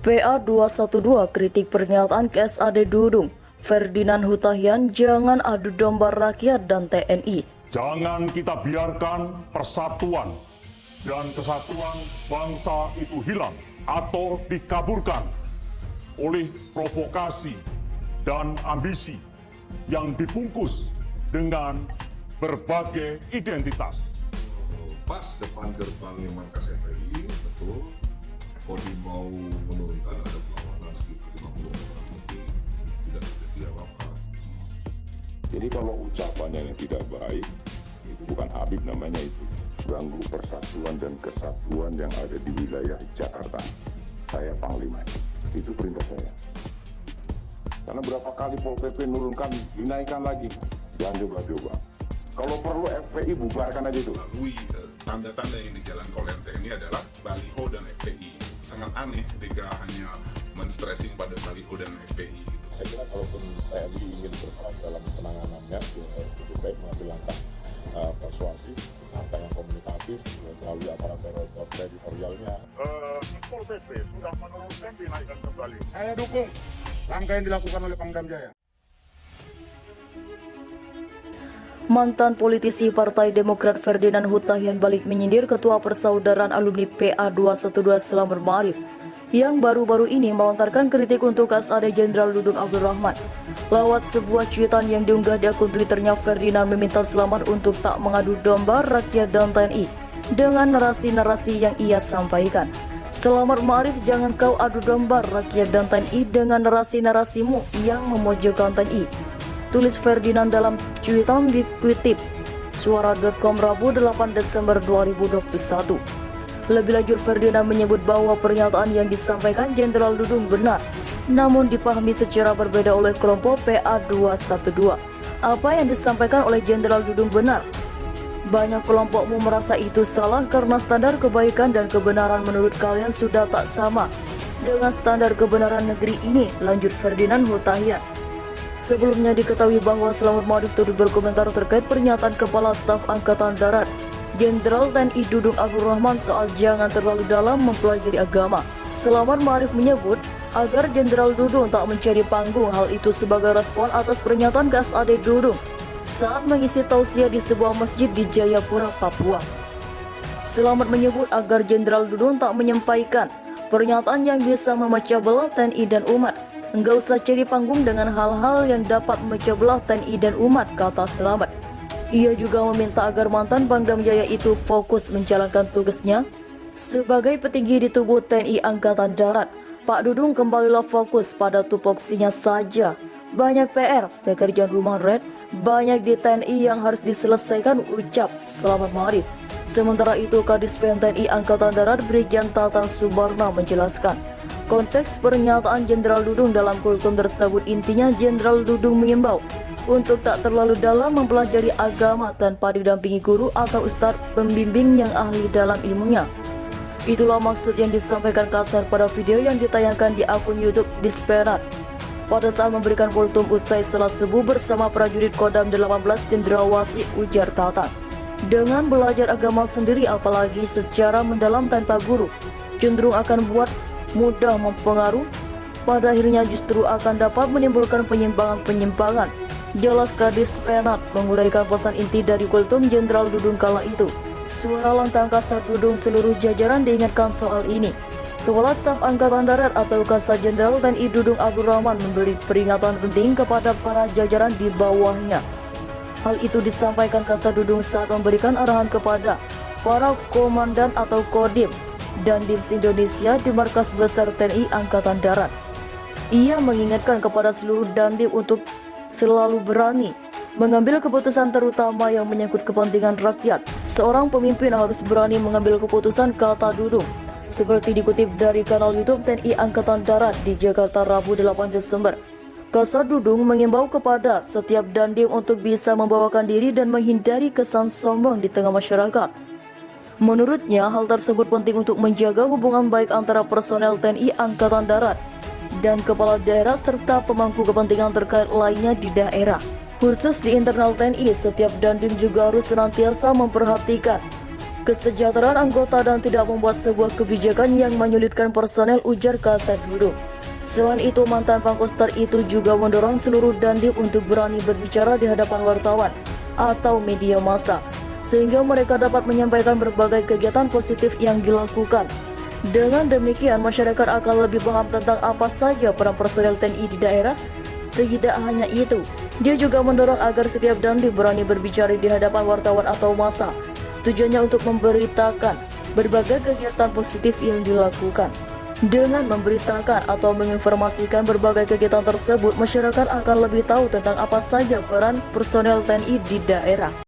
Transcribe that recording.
PA212 kritik pernyataan KSAD Dudung. Ferdinand Hutahian, jangan adu domba rakyat dan TNI. Jangan kita biarkan persatuan dan kesatuan bangsa itu hilang atau dikaburkan oleh provokasi dan ambisi yang dibungkus dengan berbagai identitas. Pas depan gerbang Markas FPI, betul, Kodim mau menurunkan ada perlawanan sekitar 50 orang lebih, tidak terjadi apa-apa. Jadi kalau ucapannya yang tidak baik, itu bukan Habib namanya itu. Ganggu persatuan dan kesatuan yang ada di wilayah Jakarta. Saya Panglima, itu perintah saya. Karena berapa kali Pol PP nurunkan, dinaikkan lagi. Jangan coba-coba. Kalau perlu FPI bubarkan aja itu. Melalui tanda-tanda yang dijalankan oleh TNI adalah baliho dan FPI. Sangat aneh ketika hanya men-stressing pada baliho dan FPI. Saya kira kalaupun TNI ingin berperan dalam penanganannya, lebih baik mengambil langkah persuasif, langkah yang komunikatif melalui aparat teritorialnya. Pol PP sudah menurunkan dinaikkan kembali. Saya dukung langkah yang dilakukan oleh Pangdam Jaya. Mantan politisi Partai Demokrat Ferdinand Hutahian balik menyindir Ketua Persaudaraan Alumni PA212 Selamat Ma'arif yang baru-baru ini melontarkan kritik untuk KSAD Jenderal Dudung Abdul Rahman. Lewat sebuah cuitan yang diunggah di akun Twitternya, Ferdinand meminta Selamat untuk tak mengadu domba rakyat dan TNI dengan narasi-narasi yang ia sampaikan. Selamat Ma'arif, jangan kau adu domba rakyat dan TNI dengan narasi-narasimu yang memojokkan TNI. Tulis Ferdinand dalam cuitan dikutip suara.com Rabu 8 Desember 2021. Lebih lanjut, Ferdinand menyebut bahwa pernyataan yang disampaikan Jenderal Dudung benar, namun dipahami secara berbeda oleh kelompok PA212. Apa yang disampaikan oleh Jenderal Dudung benar. Banyak kelompokmu merasa itu salah karena standar kebaikan dan kebenaran menurut kalian sudah tak sama dengan standar kebenaran negeri ini, lanjut Ferdinand Hutahian. Sebelumnya diketahui bahwa Selamat Ma'arif turut berkomentar terkait pernyataan Kepala Staf Angkatan Darat Jenderal TNI Dudung Abdul Rahman soal jangan terlalu dalam mempelajari agama. Selamat Ma'arif menyebut agar Jenderal Dudung tak mencari panggung, hal itu sebagai respon atas pernyataan KSAD Dudung saat mengisi tausiah di sebuah masjid di Jayapura, Papua. Selamat menyebut agar Jenderal Dudung tak menyampaikan pernyataan yang bisa memecah belah TNI dan umat. Enggak usah cari panggung dengan hal-hal yang dapat memecah belah TNI dan umat, kata Selamat. Ia juga meminta agar mantan Pangdam Jaya itu fokus menjalankan tugasnya sebagai petinggi di tubuh TNI Angkatan Darat. Pak Dudung kembalilah fokus pada tupoksinya saja. Banyak PR, pekerjaan rumah red, banyak di TNI yang harus diselesaikan, ucap Selamat Ma'arif. Sementara itu, Kadis TNI Angkatan Darat Brigjen Tatang Subarna menjelaskan konteks pernyataan Jenderal Dudung dalam kultum tersebut. Intinya Jenderal Dudung mengimbau untuk tak terlalu dalam mempelajari agama tanpa didampingi guru atau ustadz pembimbing yang ahli dalam ilmunya. Itulah maksud yang disampaikan Kasar pada video yang ditayangkan di akun YouTube Disperat pada saat memberikan kultum usai salat subuh bersama prajurit Kodam 18 Cendrawasih, ujar Tatang. Dengan belajar agama sendiri apalagi secara mendalam tanpa guru cenderung akan buat mudah mempengaruh, pada akhirnya justru akan dapat menimbulkan penyimpangan. Jelas Kadis Penat menguraikan pesan inti dari kultum Jenderal Dudung kala itu. Suara lantang Kasar Dudung seluruh jajaran diingatkan soal ini. Kepala Staf Angkatan Darat atau Kasat Jenderal TNI Dudung Abdul Rahman memberi peringatan penting kepada para jajaran di bawahnya. Hal itu disampaikan Kasat Dudung saat memberikan arahan kepada para komandan atau kodim dan Dims Indonesia di Markas Besar TNI Angkatan Darat. Ia mengingatkan kepada seluruh dandim untuk selalu berani mengambil keputusan terutama yang menyangkut kepentingan rakyat. Seorang pemimpin harus berani mengambil keputusan, kata Dudung. Seperti dikutip dari kanal YouTube TNI Angkatan Darat di Jakarta Rabu 8 Desember. Kasat Dudung mengimbau kepada setiap dandim untuk bisa membawakan diri dan menghindari kesan sombong di tengah masyarakat. Menurutnya, hal tersebut penting untuk menjaga hubungan baik antara personel TNI Angkatan Darat dan kepala daerah serta pemangku kepentingan terkait lainnya di daerah. Khusus di internal TNI, setiap dandim juga harus senantiasa memperhatikan kesejahteraan anggota dan tidak membuat sebuah kebijakan yang menyulitkan personel, ujar Kasat Dudung. Selain itu, mantan Pangkostrat itu juga mendorong seluruh Dandim untuk berani berbicara di hadapan wartawan atau media massa, sehingga mereka dapat menyampaikan berbagai kegiatan positif yang dilakukan. Dengan demikian, masyarakat akan lebih paham tentang apa saja peran personel TNI di daerah. Tidak hanya itu, dia juga mendorong agar setiap Dandim berani berbicara di hadapan wartawan atau massa. Tujuannya untuk memberitakan berbagai kegiatan positif yang dilakukan. Dengan memberitakan atau menginformasikan berbagai kegiatan tersebut, masyarakat akan lebih tahu tentang apa saja peran personel TNI di daerah.